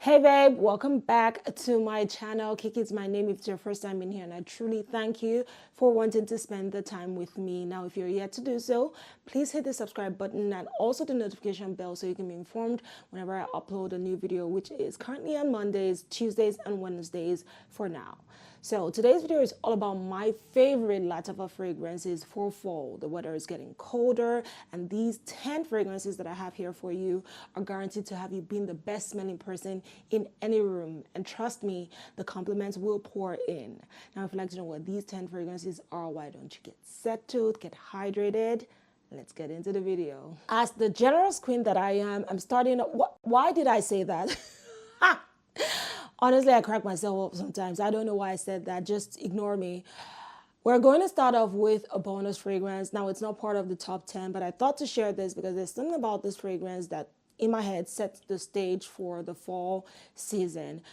Hey babe, welcome back to my channel. Kiki is my name if it's your first time in here, and I truly thank you for wanting to spend the time with me. Now, if you're yet to do so, please hit the subscribe button and also the notification bell so you can be informed whenever I upload a new video, which is currently on Mondays, Tuesdays, and Wednesdays for now. So today's video is all about my favorite LATTAFA fragrances for fall. The weather is getting colder, and these 10 fragrances that I have here for you are guaranteed to have you being the best smelling person in any room. And trust me, the compliments will pour in. Now, if you'd like to know what these 10 fragrances are, why don't you get settled, get hydrated? Let's get into the video. As the generous queen that I am, I'm starting. Why did I say that? Honestly, I crack myself up sometimes. I don't know why I said that. Just ignore me. We're going to start off with a bonus fragrance. Now, it's not part of the top 10, but I thought to share this because there's something about this fragrance that in my head sets the stage for the fall season.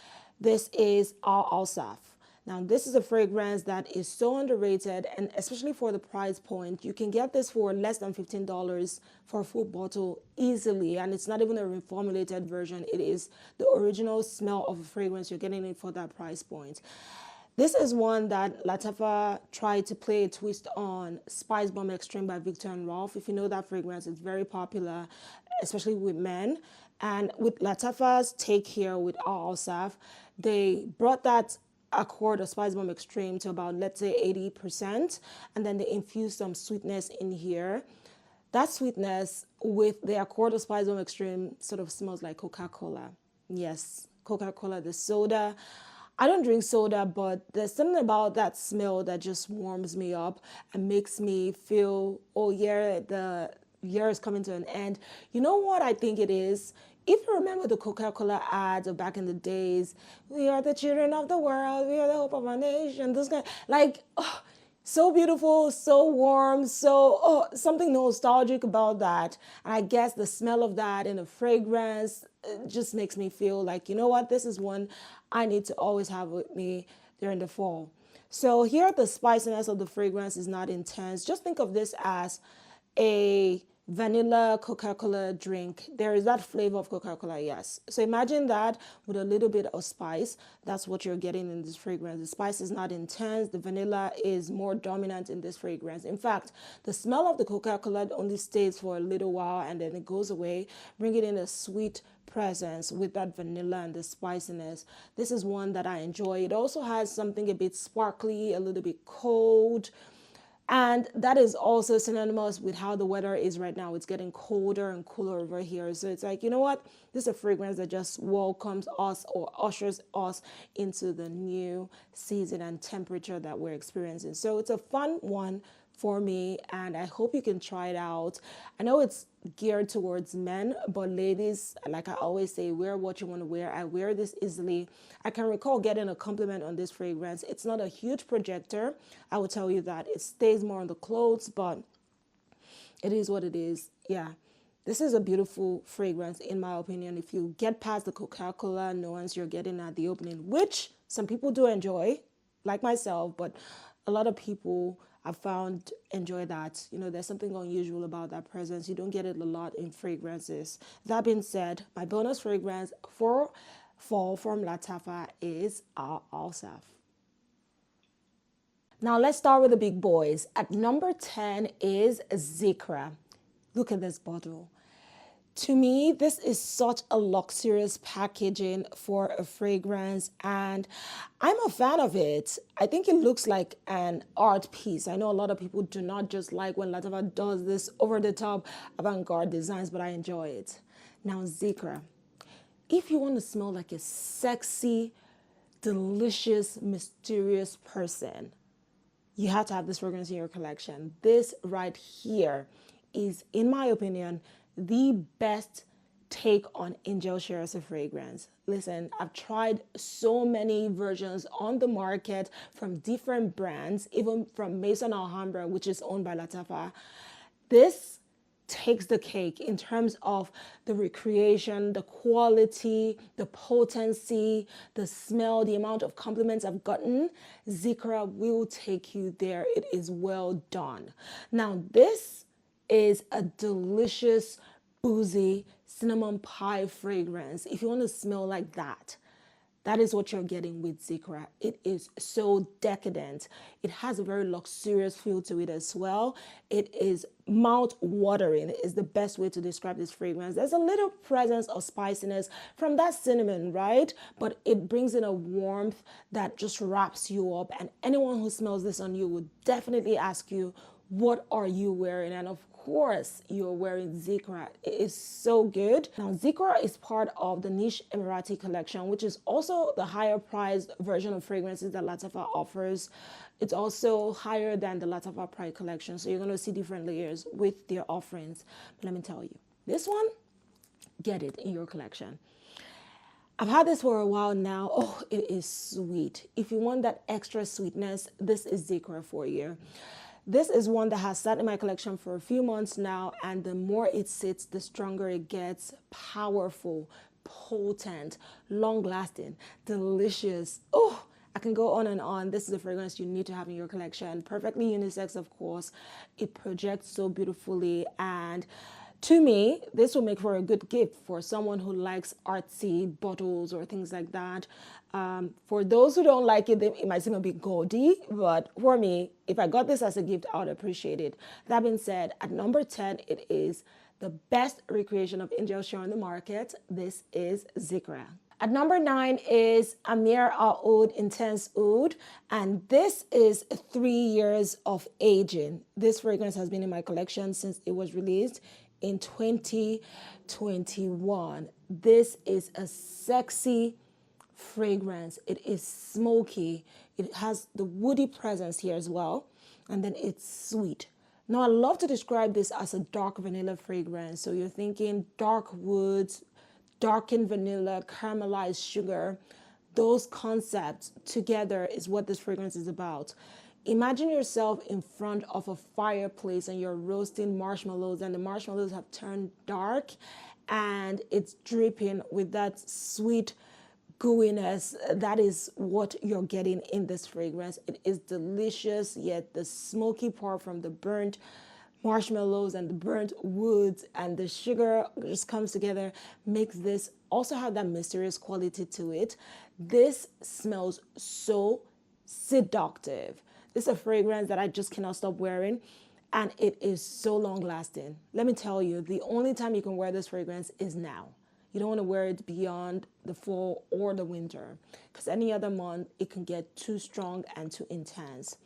This is Al Alsaf. Now, this is a fragrance that is so underrated, and especially for the price point, you can get this for less than $15 for a full bottle easily, and it's not even a reformulated version. It is the original smell of a fragrance. You're getting it for that price point. This is one that LATTAFA tried to play a twist on, Spice Bomb Extreme by Viktor and Rolf. If you know that fragrance, it's very popular, especially with men. And with LATTAFA's take here with Al Alsaf, they brought that Accord or Spice Bomb Extreme to about, let's say, 80%, and then they infused some sweetness in here. That sweetness with the Accord or Spice Bomb Extreme sort of smells like Coca-Cola. Yes, Coca-Cola, the soda. I don't drink soda, but there's something about that smell that just warms me up and makes me feel, oh yeah, the year is coming to an end. You know what I think it is? If you remember the Coca-Cola ads of back in the days, we are the children of the world, we are the hope of our nation, this kind, like, oh, so beautiful, so warm, so, something nostalgic about that. And I guess the smell of that and the fragrance just makes me feel like, you know what, this is one I need to always have with me during the fall. So here, the spiciness of the fragrance is not intense. Just think of this as a vanilla Coca-Cola drink. There is that flavor of Coca-Cola, yes. So imagine that with a little bit of spice. That's what you're getting in this fragrance. The spice is not intense. The vanilla is more dominant in this fragrance. In fact, the smell of the Coca-Cola only stays for a little while and then it goes away, bringing in a sweet presence with that vanilla and the spiciness. This is one that I enjoy. It also has something a bit sparkly, a little bit cold. And that is also synonymous with how the weather is right now. It's getting colder and cooler over here. So it's like, you know what? This is a fragrance that just welcomes us or ushers us into the new season and temperature that we're experiencing. So it's a fun one for me, and I hope you can try it out. I know it's geared towards men, but ladies, like I always say, wear what you want to wear. I wear this easily. I can recall getting a compliment on this fragrance. It's not a huge projector, I will tell you that. It stays more on the clothes, but it is what it is. Yeah, this is a beautiful fragrance in my opinion. If you get past the Coca-Cola nuance you're getting at the opening, which some people do enjoy, like myself, but a lot of people I've found enjoy that. You know, there's something unusual about that presence. You don't get it a lot in fragrances. That being said, my bonus fragrance for fall from LATTAFA is Al Alsaf. Now let's start with the big boys. At number 10 is Zikra. Look at this bottle. To me, this is such a luxurious packaging for a fragrance, and I'm a fan of it. I think it looks like an art piece. I know a lot of people do not just like when LATTAFA does this over-the-top avant-garde designs, but I enjoy it. Now, Zikra. If you want to smell like a sexy, delicious, mysterious person, you have to have this fragrance in your collection. This right here is, in my opinion, the best take on Angel Share as a fragrance. Listen, I've tried so many versions on the market from different brands, even from Maison Alhambra, which is owned by LATTAFA. This takes the cake in terms of the recreation, the quality, the potency, the smell, the amount of compliments I've gotten. Zikra will take you there. It is well done. Now, this is a delicious, boozy, cinnamon pie fragrance. If you want to smell like that, that is what you're getting with Zikra. It is so decadent. It has a very luxurious feel to it as well. It is mouth-watering is the best way to describe this fragrance. There's a little presence of spiciness from that cinnamon, right? But it brings in a warmth that just wraps you up. And anyone who smells this on you would definitely ask you, what are you wearing? And of course, you're wearing Zikra. It is so good. Now, Zikra is part of the niche Emirati collection, which is also the higher priced version of fragrances that LATTAFA offers. It's also higher than the LATTAFA Pride collection. So you're going to see different layers with their offerings. But let me tell you, this one, get it in your collection. I've had this for a while now. Oh, it is sweet. If you want that extra sweetness, this is Zikra for you. This is one that has sat in my collection for a few months now, and the more it sits, the stronger it gets. Powerful, potent, long-lasting, delicious. Oh, I can go on and on. This is a fragrance you need to have in your collection. Perfectly unisex, of course. It projects so beautifully, and to me, this will make for a good gift for someone who likes artsy bottles or things like that. For those who don't like it, it might seem a bit gaudy, but for me, if I got this as a gift, I would appreciate it. That being said, at number 10, it is the best recreation of Angel Share on the market. This is Zikra. At number 9 is Amir Oud Intense Oud, and this is 3 years of aging. This fragrance has been in my collection since it was released in 2021. This is a sexy fragrance. It is smoky. It has the woody presence here as well, and then it's sweet. Now, I love to describe this as a dark vanilla fragrance. So you're thinking dark woods, darkened vanilla, caramelized sugar. Those concepts together is what this fragrance is about. Imagine yourself in front of a fireplace and you're roasting marshmallows, and the marshmallows have turned dark and it's dripping with that sweet gooiness. That is what you're getting in this fragrance. It is delicious, yet the smoky part from the burnt marshmallows and the burnt woods and the sugar just comes together, makes this also have that mysterious quality to it. This smells so seductive. This is a fragrance that I just cannot stop wearing, and it is so long lasting. Let me tell you, the only time you can wear this fragrance is now. You don't want to wear it beyond the fall or the winter, because any other month it can get too strong and too intense.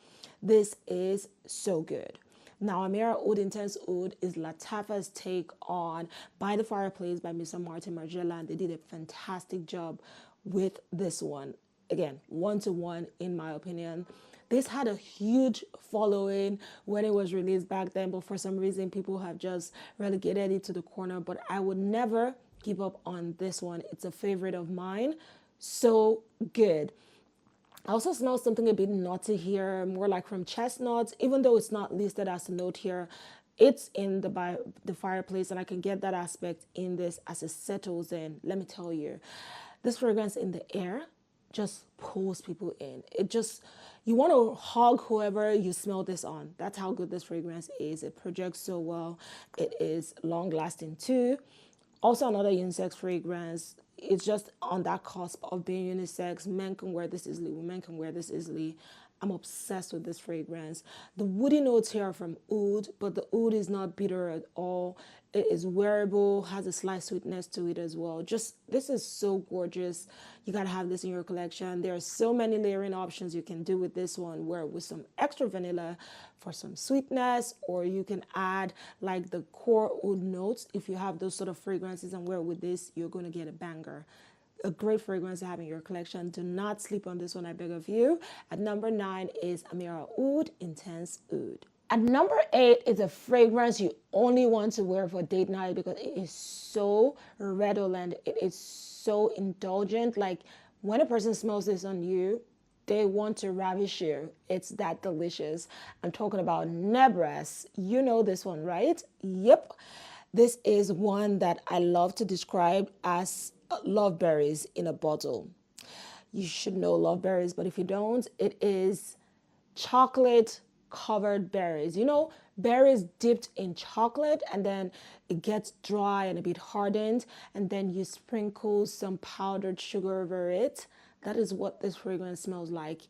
This is so good. Now, Amira Oud Intense Oud is LATTAFA's take on By the Fireplace by Mr. Martin Margiela, and they did a fantastic job with this one. Again, 1-to-1 in my opinion. This had a huge following when it was released back then, but for some reason people have just relegated it to the corner. But I would never give up on this one. It's a favorite of mine. So good. I also smell something a bit nutty here, more like from chestnuts, even though it's not listed as a note here. It's in the fireplace, and I can get that aspect in this as it settles in. Let me tell you, this fragrance in the air just pulls people in. It just, you want to hug whoever you smell this on. That's how good this fragrance is. It projects so well. It is long lasting too. Also another unisex fragrance. It's just on that cusp of being unisex. Men can wear this easily. Women can wear this easily. I'm obsessed with this fragrance. The woody notes here are from oud, but the oud is not bitter at all. It is wearable, has a slight sweetness to it as well. Just, this is so gorgeous. You gotta have this in your collection. There are so many layering options you can do with this one, where with some extra vanilla for some sweetness, or you can add like the core oud notes. If you have those sort of fragrances and wear with this, you're gonna get a banger. A great fragrance to have in your collection. Do not sleep on this one, I beg of you. At number 9 is Amira Oud Intense Oud. At number 8 is a fragrance you only want to wear for date night because it is so redolent. It is so indulgent. Like when a person smells this on you, they want to ravish you. It's that delicious. I'm talking about Nebres. You know this one, right? Yep. This is one that I love to describe as love berries in a bottle. You should know love berries, but if you don't, it is chocolate covered berries. You know, berries dipped in chocolate and then it gets dry and a bit hardened, and then you sprinkle some powdered sugar over it. That is what this fragrance smells like.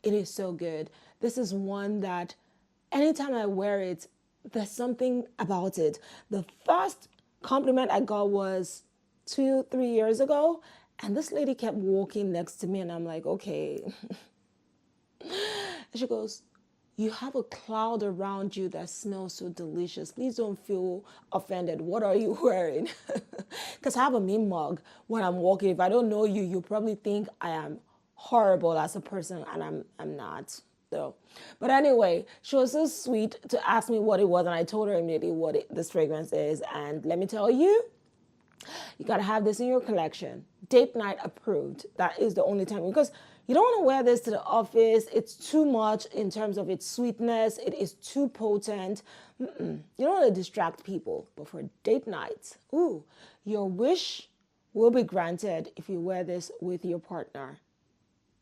It is so good. This is one that anytime I wear it, there's something about it. The first compliment I got was 2-3 years ago, and this lady kept walking next to me, and I'm like, okay. And she goes, you have a cloud around you that smells so delicious. Please don't feel offended. What are you wearing? Because I have a mean mug when I'm walking. If I don't know you, you probably think I am horrible as a person, and I'm not. So, but anyway, she was so sweet to ask me what it was, and I told her immediately what this fragrance is. And let me tell you, you gotta have this in your collection. Date night approved. That is the only time, because you don't want to wear this to the office. It's too much in terms of its sweetness. It is too potent. You don't want to distract people. But for date nights, ooh, your wish will be granted if you wear this with your partner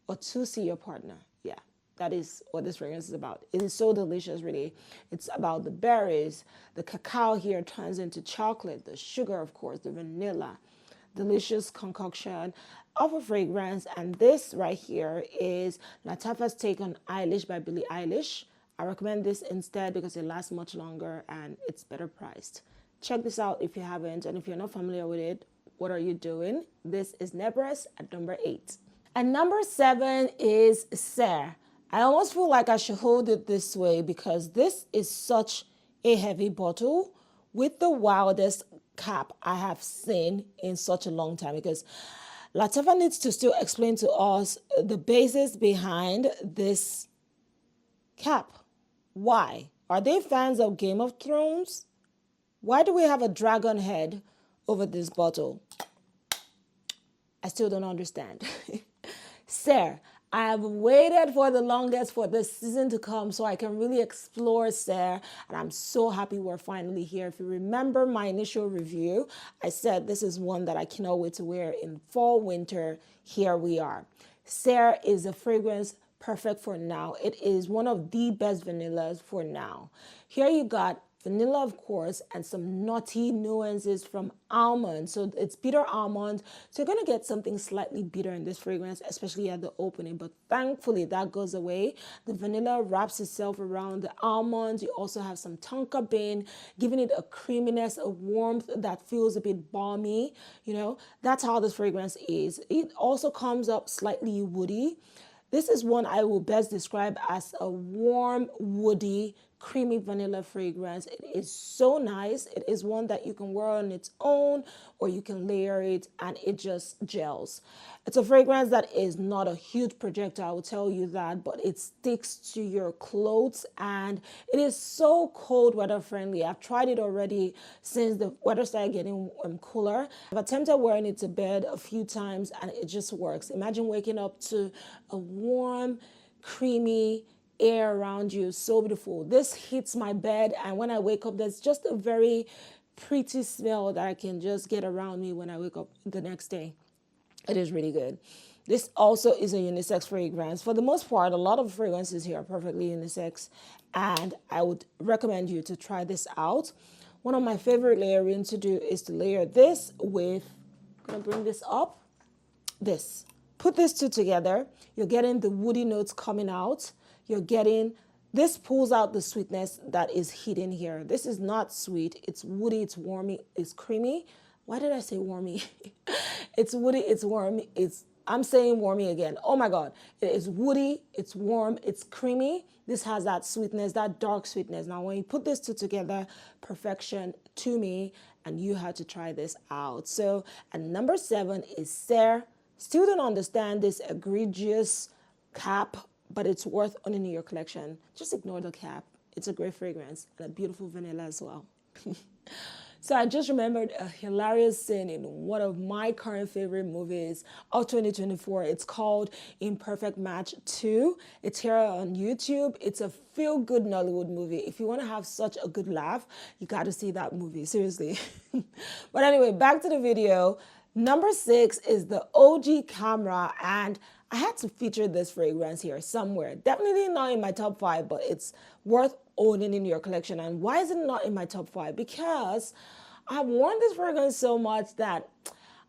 or to see your partner. Yeah, that is what this fragrance is about. It is so delicious, really. It's about the berries. The cacao here turns into chocolate. The sugar, of course, the vanilla. Delicious concoction of a fragrance. And this right here is LATTAFA's take on Eilish by Billie Eilish. I recommend this instead because it lasts much longer and it's better priced. Check this out if you haven't, and if you're not familiar with it, what are you doing? This is Nebres at number 8. And number 7 is Serre. I almost feel like I should hold it this way because this is such a heavy bottle with the wildest cap I have seen in such a long time, because LATTAFA needs to still explain to us the basis behind this cap. Why? Are they fans of Game of Thrones? Why do we have a dragon head over this bottle? I still don't understand. Serre. I have waited for the longest for this season to come so I can really explore Serre, and I'm so happy we're finally here. If you remember my initial review, I said this is one that I cannot wait to wear in fall, winter. Here we are. Serre is a fragrance perfect for now. It is one of the best vanillas for now. Here you got vanilla, of course, and some nutty nuances from almond. So it's bitter almond. So you're going to get something slightly bitter in this fragrance, especially at the opening. But thankfully, that goes away. The vanilla wraps itself around the almonds. You also have some tonka bean, giving it a creaminess, a warmth that feels a bit balmy. You know, that's how this fragrance is. It also comes up slightly woody. This is one I will best describe as a warm, woody, creamy vanilla fragrance. It is so nice. It is one that you can wear on its own or you can layer it and it just gels. It's a fragrance that is not a huge projector, I will tell you that, but it sticks to your clothes and it is so cold weather friendly. I've tried it already since the weather started getting cooler. I've attempted wearing it to bed a few times and it just works. Imagine waking up to a warm, creamy air around you. So beautiful. This hits my bed and when I wake up, there's just a very pretty smell that I can just get around me when I wake up the next day. It is really good. This also is a unisex fragrance. For the most part, a lot of fragrances here are perfectly unisex, and I would recommend you to try this out. One of my favorite layering to do is to layer this with, I'm gonna bring this up, this. Put these two together, you're getting the woody notes coming out. You're getting, this pulls out the sweetness that is hidden here. This is not sweet, it's woody, it's warmy, it's creamy. Why did I say warmy? It's woody, it's warm, I'm saying warmy again. Oh my God. It is woody, it's warm, it's creamy. This has that sweetness, that dark sweetness. Now, when you put these two together, perfection to me, and you had to try this out. So, and number 7 is Serre. Still don't understand this egregious cap, but it's worth owning in your collection. Just ignore the cap. It's a great fragrance and a beautiful vanilla as well. So I just remembered a hilarious scene in one of my current favorite movies of 2024. It's called Imperfect Match 2. It's here on YouTube. It's a feel-good Nollywood movie. If you want to have such a good laugh, you got to see that movie, seriously. But anyway, back to the video. Number 6 is the OG camera, and I had to feature this fragrance here somewhere. Definitely not in my top 5, but it's worth owning in your collection. And why is it not in my top 5? Because I've worn this fragrance so much that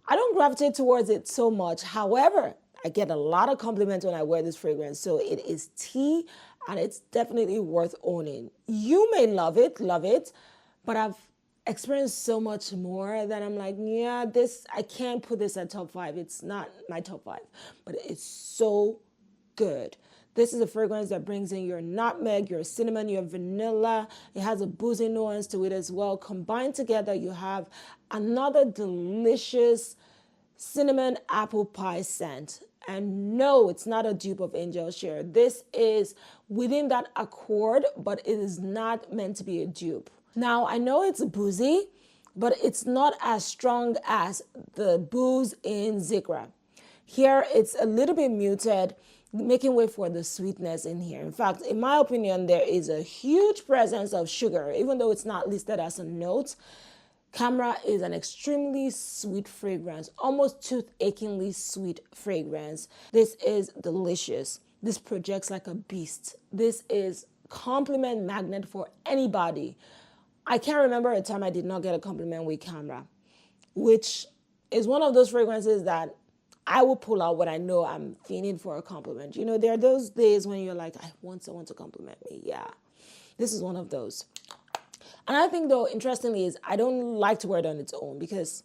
I don't gravitate towards it so much. However, I get a lot of compliments when I wear this fragrance. So it is tea, and it's definitely worth owning. You may love it, but I've experienced so much more that I'm like, yeah, I can't put this at top 5. It's not my top 5, but it's so good. This is a fragrance that brings in your nutmeg, your cinnamon, your vanilla. It has a boozy nuance to it as well. Combined together, you have another delicious cinnamon apple pie scent. And no, it's not a dupe of Angel Share. This is within that accord, but it is not meant to be a dupe. Now, I know it's boozy, but it's not as strong as the booze in Zikra. Here, it's a little bit muted, making way for the sweetness in here. In fact, in my opinion, there is a huge presence of sugar, even though it's not listed as a note. Camera is an extremely sweet fragrance, almost tooth-achingly sweet fragrance. This is delicious. This projects like a beast. This is compliment magnet for anybody. I can't remember a time I did not get a compliment with Camera, which is one of those fragrances that I will pull out when I know I'm feeling for a compliment. You know, there are those days when you're like, I want someone to compliment me. Yeah, this is one of those. And I think, though, interestingly, is I don't like to wear it on its own because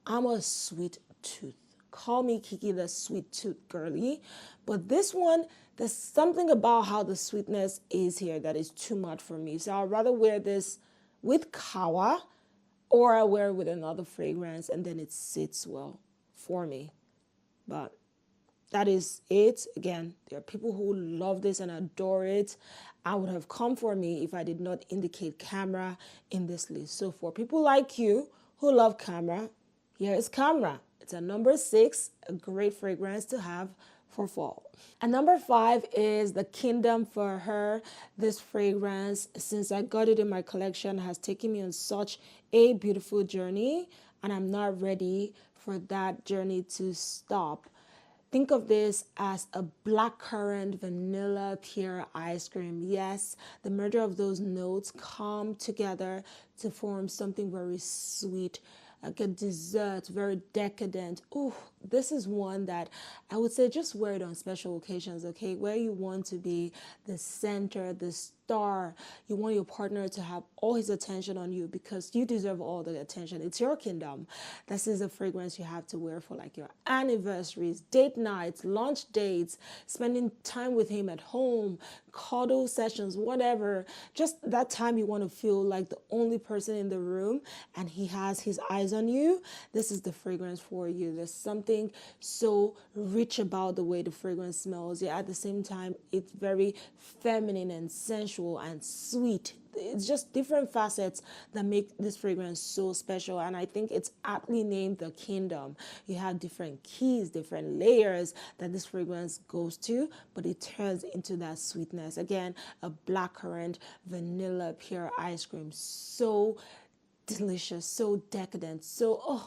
I'm a sweet tooth. Call me Kiki the sweet tooth girly. But this one, there's something about how the sweetness is here that is too much for me. So I'd rather wear this with Kawa, or I wear it with another fragrance, and then it sits well for me. But that is it. Again, there are people who love this and adore it. I would have come for me if I did not indicate Camera in this list. So for people like you who love Camera, here is Camera. It's a number 6, a great fragrance to have for fall. And number 5 is the Kingdom for Her. This fragrance, since I got it in my collection, has taken me on such a beautiful journey, and I'm not ready for that journey to stop. Think of this as a blackcurrant vanilla pure ice cream. Yes, the merger of those notes come together to form something very sweet, like a dessert, very decadent. Ooh, this is one that I would say just wear it on special occasions, okay? Where you want to be the center, the star. You want your partner to have all his attention on you because you deserve all the attention. It's your kingdom. This is a fragrance you have to wear for like your anniversaries, date nights, lunch dates, spending time with him at home, cuddle sessions, whatever. Just that time you want to feel like the only person in the room and he has his eyes on you. This is the fragrance for you. There's something so rich about the way the fragrance smells. Yeah, at the same time, it's very feminine and sensual and sweet. It's just different facets that make this fragrance so special, and I think it's aptly named the Kingdom. You have different keys, different layers that this fragrance goes to, but it turns into that sweetness. Again, a blackcurrant vanilla pure ice cream, so delicious, so decadent, so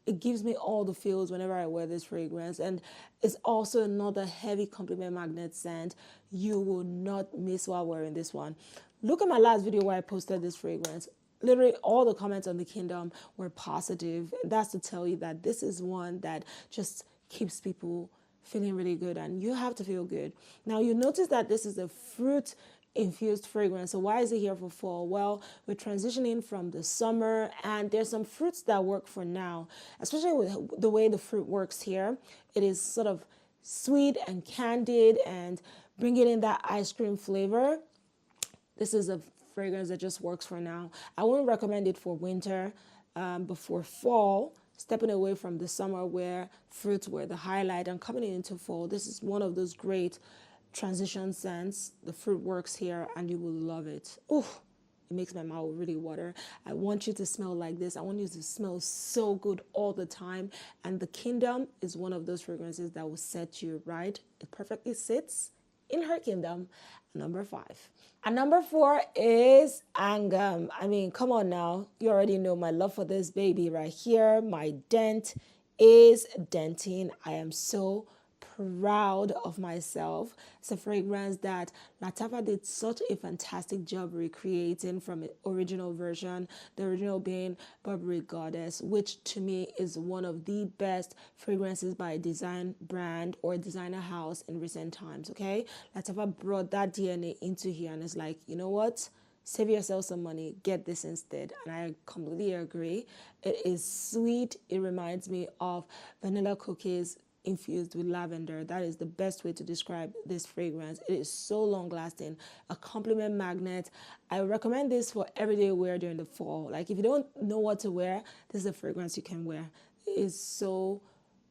it gives me all the feels whenever I wear this fragrance. And it's also another heavy compliment magnet scent you will not miss while wearing this one. Look at my last video where I posted this fragrance. Literally all the comments on the Kingdom were positive. That's to tell you that this is one that just keeps people feeling really good, and you have to feel good. Now you notice that this is a fruit infused fragrance. So why is it here for fall? Well, we're transitioning from the summer, and there's some fruits that work for now, especially with the way the fruit works here. It is sort of sweet and candied and bringing in that ice cream flavor. This is a fragrance that just works for now. I wouldn't recommend it for winter, but for fall, stepping away from the summer where fruits were the highlight and coming into fall, this is one of those great transition scents. The fruit works here and you will love it. Ooh, it makes my mouth really water. I want you to smell like this. I want you to smell so good all the time. And the Kingdom is one of those fragrances that will set you right. It perfectly sits in her kingdom. Number 5. And number 4 is Angam. I mean, come on now. You already know my love for this baby right here. My dent is denting. I am so proud of myself. It's a fragrance that LATTAFA did such a fantastic job recreating from the original version, the original being Burberry Goddess, which to me is one of the best fragrances by a design brand or designer house in recent times, okay? LATTAFA brought that DNA into here and it's like, you know what? Save yourself some money, get this instead. And I completely agree. It is sweet. It reminds me of vanilla cookies infused with lavender. That is the best way to describe this fragrance. It is so long lasting, a compliment magnet. I recommend this for everyday wear during the fall. Like if you don't know what to wear, this is a fragrance you can wear. It is so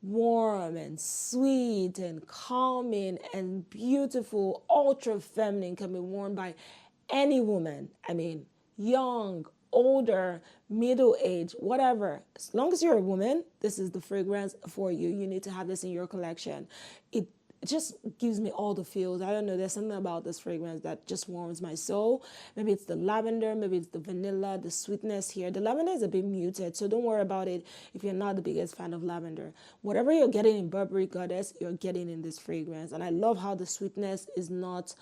warm and sweet and calming and beautiful, ultra feminine, can be worn by any woman. I mean, young, older, middle age, whatever. As long as you're a woman, this is the fragrance for you. You need to have this in your collection. It just gives me all the feels. I don't know, there's something about this fragrance that just warms my soul. Maybe it's the lavender, maybe it's the vanilla, the sweetness here. The lavender is a bit muted, so don't worry about it if you're not the biggest fan of lavender. Whatever you're getting in Burberry Goddess, you're getting in this fragrance. And I love how the sweetness is not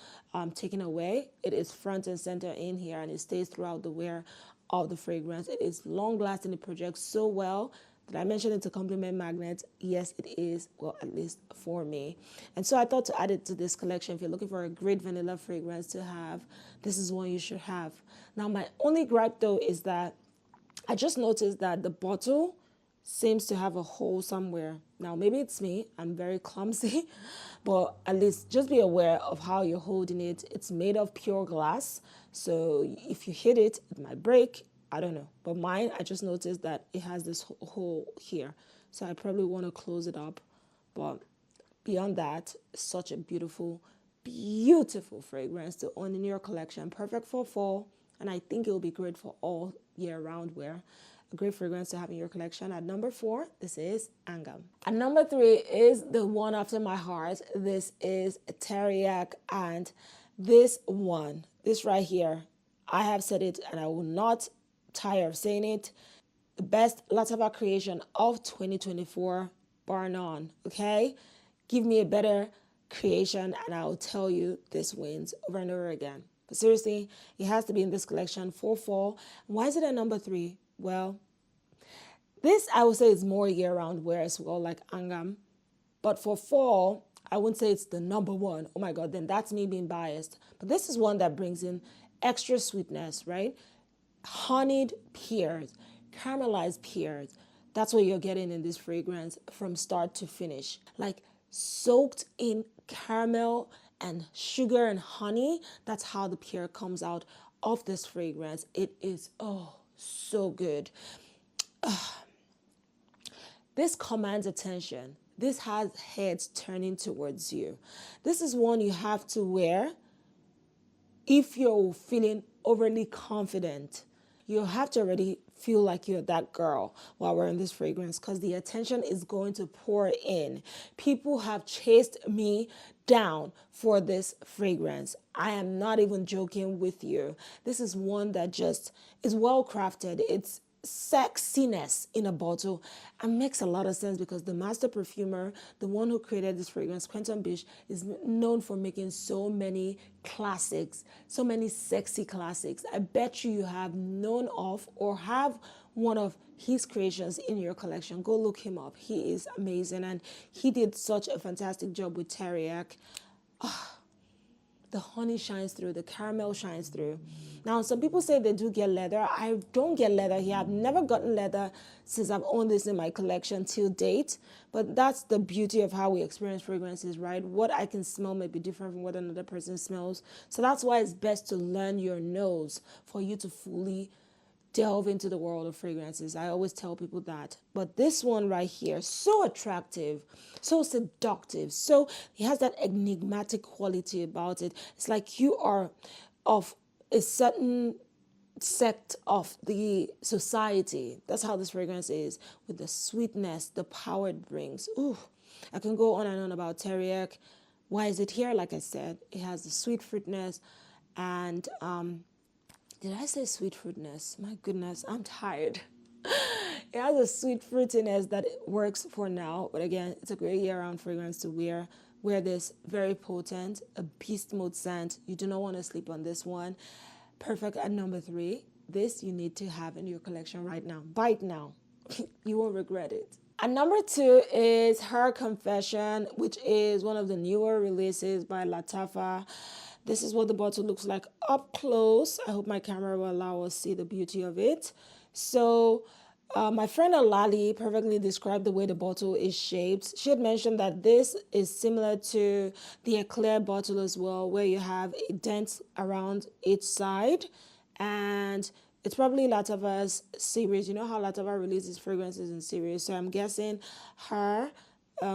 taken away. It is front and center in here, and it stays throughout the wear of the fragrance. It is long lasting. It projects so well. Did I mention it's a compliment magnet? Yes, it is. Well, at least for me. And so I thought to add it to this collection. If you're looking for a great vanilla fragrance to have, this is one you should have. Now, my only gripe though is that I just noticed that the bottle seems to have a hole somewhere. Now, maybe it's me. I'm very clumsy, but at least just be aware of how you're holding it. It's made of pure glass. So if you hit it, it might break. I don't know, but mine, I just noticed that it has this hole here. So I probably want to close it up. But beyond that, such a beautiful, beautiful fragrance to own in your collection. Perfect for fall. And I think it will be great for all year round wear. A great fragrance to have in your collection. At number 4, this is Angam. At number 3 is the one after my heart. This is TERAK, and this one, this right here, I have said it and I will not tire of saying it. The best LATTAFA creation of 2024, bar none, okay? Give me a better creation and I'll tell you this wins over and over again. But seriously, it has to be in this collection for fall. Why is it at number 3? Well, this I would say is more year-round wear as well, like Angam. But for fall, I wouldn't say it's the number 1. Oh my God, then that's me being biased. But this is one that brings in extra sweetness, right? Honeyed pears, caramelized pears. That's what you're getting in this fragrance from start to finish. Like soaked in caramel and sugar and honey. That's how the pear comes out of this fragrance. It is, oh, so good. This commands attention. This has heads turning towards you. This is one you have to wear if you're feeling overly confident. You have to already feel like you're that girl while wearing this fragrance, because the attention is going to pour in. People have chased me down for this fragrance. I am not even joking with you. This is one that just is well crafted. It's sexiness in a bottle, and makes a lot of sense because the master perfumer, the one who created this fragrance, Quentin Bish, is known for making so many classics, so many sexy classics. I bet you have known of or have one of his creations in your collection. Go look him up. He is amazing, and he did such a fantastic job with TERAK. The honey shines through, the caramel shines through. Now, some people say they do get leather. I don't get leather here. I've never gotten leather since I've owned this in my collection till date. But that's the beauty of how we experience fragrances, right? What I can smell may be different from what another person smells. So that's why it's best to learn your nose for you to fully delve into the world of fragrances. I always tell people that. But this one right here, so attractive, so seductive, so it has that enigmatic quality about it. It's like you are of a certain sect of the society. That's how this fragrance is, with the sweetness, the power it brings. Ooh, I can go on and on about TERAK. Why is it here? Like I said, it has the sweet fruitness and did I say sweet fruitness? My goodness, I'm tired. It has a sweet fruitiness that it works for now, but again, it's a great year-round fragrance to wear. Wear this, very potent, a beast mode scent. You do not want to sleep on this one. Perfect at number 3. This you need to have in your collection right now. Buy it now. You won't regret it. And number 2 is Her Confession, which is one of the newer releases by LATTAFA. This is what the bottle looks like up close. I hope my camera will allow us to see the beauty of it. So my friend Alali perfectly described the way the bottle is shaped. She had mentioned that this is similar to the Eclair bottle as well, where you have a dent around each side, and it's probably LATTAFA's series. You know how LATTAFA releases fragrances in series, so I'm guessing Her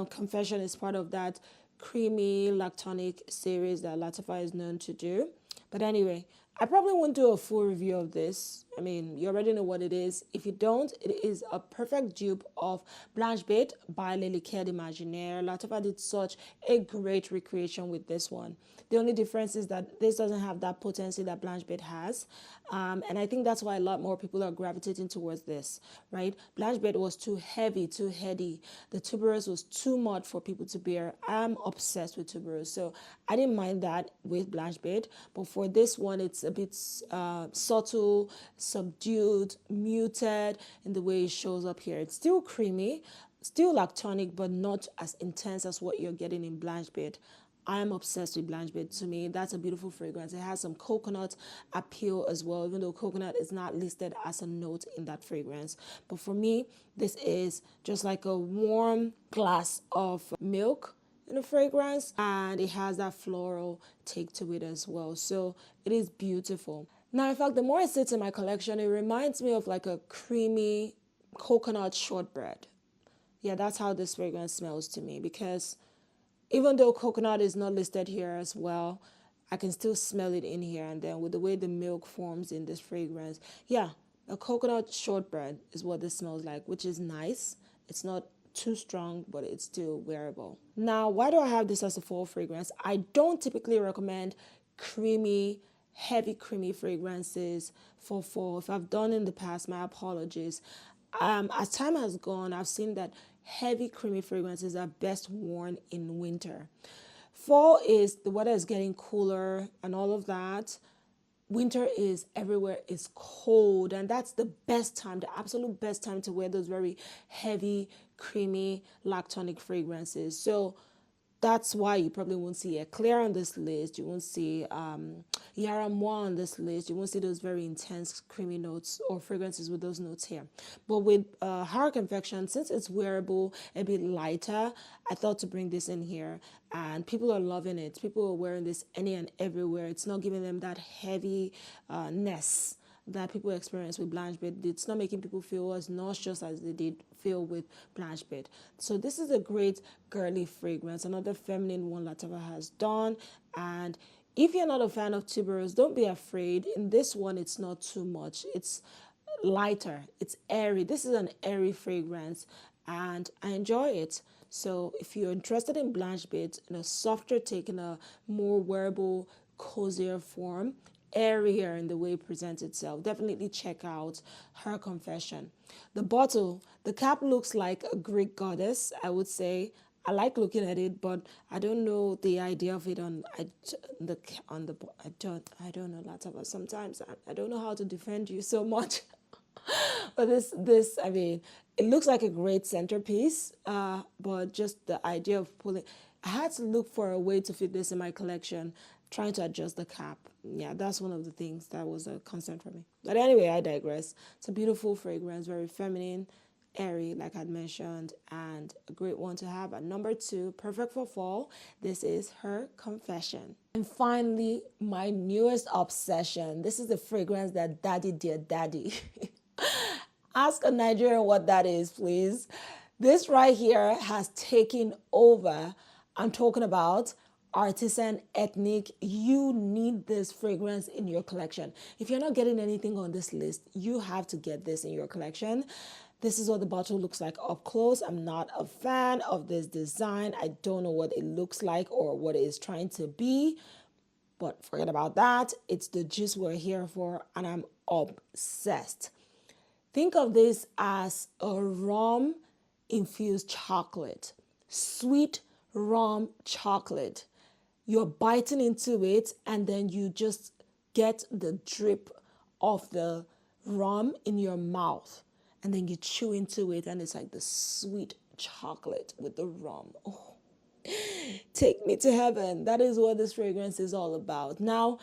Confession is part of that creamy lactonic series that LATTAFA is known to do. But anyway, I probably won't do a full review of this. I mean, you already know what it is. If you don't, it is a perfect dupe of Blanche Bête by Le Liqueur d'Imaginaire. LATTAFA did such a great recreation with this one. The only difference is that this doesn't have that potency that Blanche Bête has. And I think that's why a lot more people are gravitating towards this, right? Blanche Bête was too heavy, too heady. The tuberose was too much for people to bear. I'm obsessed with tuberose, so I didn't mind that with Blanche Bête. But for this one, it's a bit subtle, subdued, muted in the way it shows up here. It's still creamy, still lactonic, but not as intense as what you're getting in Blanche Bête. I'm obsessed with Blanche Bête. To me, that's a beautiful fragrance. It has some coconut appeal as well, even though coconut is not listed as a note in that fragrance. But for me, this is just like a warm glass of milk in the fragrance, and it has that floral take to it as well. So it is beautiful. Now, in fact, the more it sits in my collection, it reminds me of like a creamy coconut shortbread. Yeah, that's how this fragrance smells to me, because even though coconut is not listed here as well, I can still smell it in here. And then with the way the milk forms in this fragrance, yeah, a coconut shortbread is what this smells like, which is nice. It's not too strong, but it's still wearable. Now, why do I have this as a fall fragrance? I don't typically recommend creamy, heavy creamy fragrances for fall. If I've done in the past, my apologies. As time has gone, I've seen that heavy creamy fragrances are best worn in winter. Fall is, the weather is getting cooler and all of that. Winter is everywhere is cold, and that's the best time, the absolute best time to wear those very heavy, creamy, lactonic fragrances. So that's why you probably won't see Eclair on this list. You won't see Yara Moi on this list. You won't see those very intense creamy notes or fragrances with those notes here. But with Her Confession, since it's wearable, a bit lighter, I thought to bring this in here. And people are loving it. People are wearing this any and everywhere. It's not giving them that heavy-ness that people experience with Blanche Bête. It's not making people feel as nauseous as they did feel with Blanche Bête. So this is a great girly fragrance, another feminine one LATTAFA has done. And if you're not a fan of tuberose, don't be afraid. In this one, it's not too much. It's lighter, it's airy. This is an airy fragrance, and I enjoy it. So if you're interested in Blanche Bête in a softer take, in a more wearable, cozier form, airier in the way it presents itself, definitely check out Her Confession. The bottle, the cap looks like a Greek goddess, I would say. I like looking at it, but I don't know the idea of it I don't know LATTAFA. Sometimes I don't know how to defend you so much. But this I mean, it looks like a great centerpiece, but just the idea of pulling, I had to look for a way to fit this in my collection, trying to adjust the cap. Yeah, that's one of the things that was a concern for me. But anyway, I digress. It's a beautiful fragrance, very feminine, airy, like I'd mentioned, and a great one to have at number 2, perfect for fall. This is Her Confession. And finally, my newest obsession. This is the fragrance that daddy, dear daddy. Ask a Nigerian what that is, please. This right here has taken over. I'm talking about Artisan Ethnic. You need this fragrance in your collection. If you're not getting anything on this list, you have to get this in your collection. This is what the bottle looks like up close. I'm not a fan of this design. I don't know what it looks like or what it is trying to be, but forget about that. It's the juice we're here for, and I'm obsessed. Think of this as a rum infused chocolate, sweet rum chocolate. You're biting into it and then you just get the drip of the rum in your mouth. And then you chew into it and it's like the sweet chocolate with the rum. Oh, take me to heaven. That is what this fragrance is all about. Now,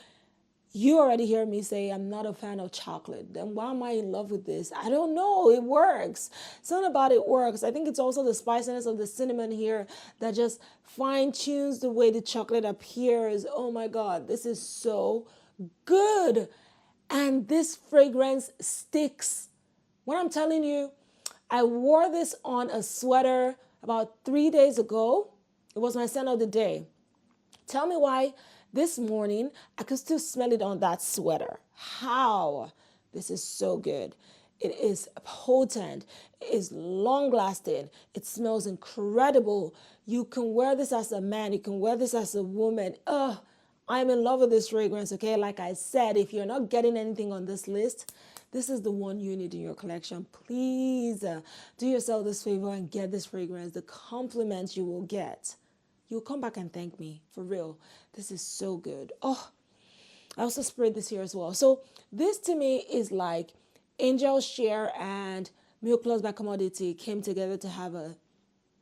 you already hear me say I'm not a fan of chocolate. Then why am I in love with this? I don't know. It works. Something about it works. I think it's also the spiciness of the cinnamon here that just fine tunes the way the chocolate appears. Oh my God, this is so good. And this fragrance sticks. What I'm telling you, I wore this on a sweater about 3 days ago. It was my scent of the day. Tell me why this morning I could still smell it on that sweater. How? This is so good. It is potent. It is long lasting. It smells incredible. You can wear this as a man. You can wear this as a woman. I'm in love with this fragrance, okay? Like I said, if you're not getting anything on this list, this is the one you need in your collection. Please do yourself this favor and get this fragrance. The compliments you will get. You'll come back and thank me, for real. This is so good. Oh, I also sprayed this here as well. So this to me is like Angel Share and Milk Plus by Commodity came together to have a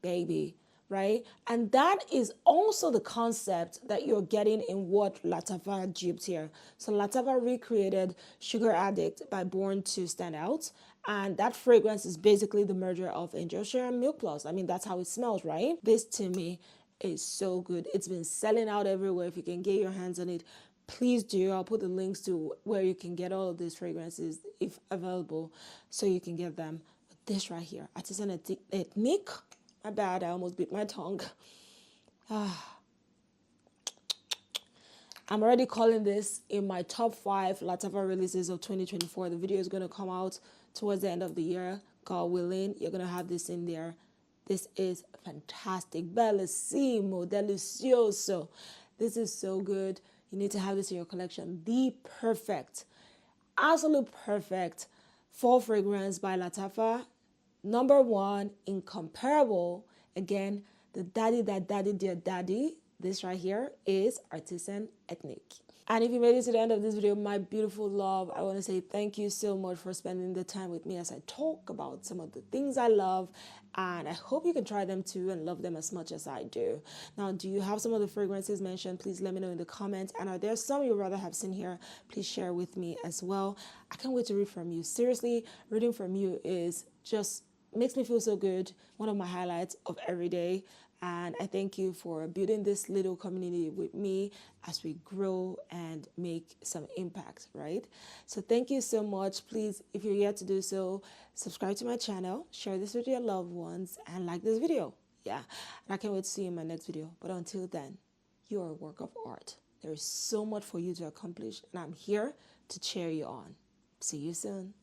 baby, right? And that is also the concept that you're getting in what LATTAFA duped here. So LATTAFA recreated Sugar Addict by Born to Stand Out. And that fragrance is basically the merger of Angel Share and Milk Plus. I mean, that's how it smells, right? This to me is so good. It's been selling out everywhere. If you can get your hands on it, please do. I'll put the links to where you can get all of these fragrances if available so you can get them. But this right here, Artisan Ethnic. My bad, I almost bit my tongue. I'm already calling this in my top 5 LATTAFA releases of 2024. The video is going to come out towards the end of the year. God willing, you're going to have this in there. This is fantastic. Bellissimo, delicioso. This is so good. You need to have this in your collection. The perfect, absolute perfect fall fragrance by LATTAFA. Number 1, incomparable. Again, the daddy that daddy dear daddy. This right here is Artisan Ethnic. And if you made it to the end of this video, my beautiful love, I want to say thank you so much for spending the time with me as I talk about some of the things I love. And I hope you can try them too and love them as much as I do. Now, do you have some of the fragrances mentioned? Please let me know in the comments. And are there some you'd rather have seen here? Please share with me as well. I can't wait to read from you. Seriously, reading from you is just makes me feel so good. One of my highlights of every day. And I thank you for building this little community with me as we grow and make some impact, right? So thank you so much. Please, if you're yet to do so, subscribe to my channel, share this with your loved ones, and like this video. Yeah, and I can't wait to see you in my next video. But until then, you are a work of art. There is so much for you to accomplish, and I'm here to cheer you on. See you soon.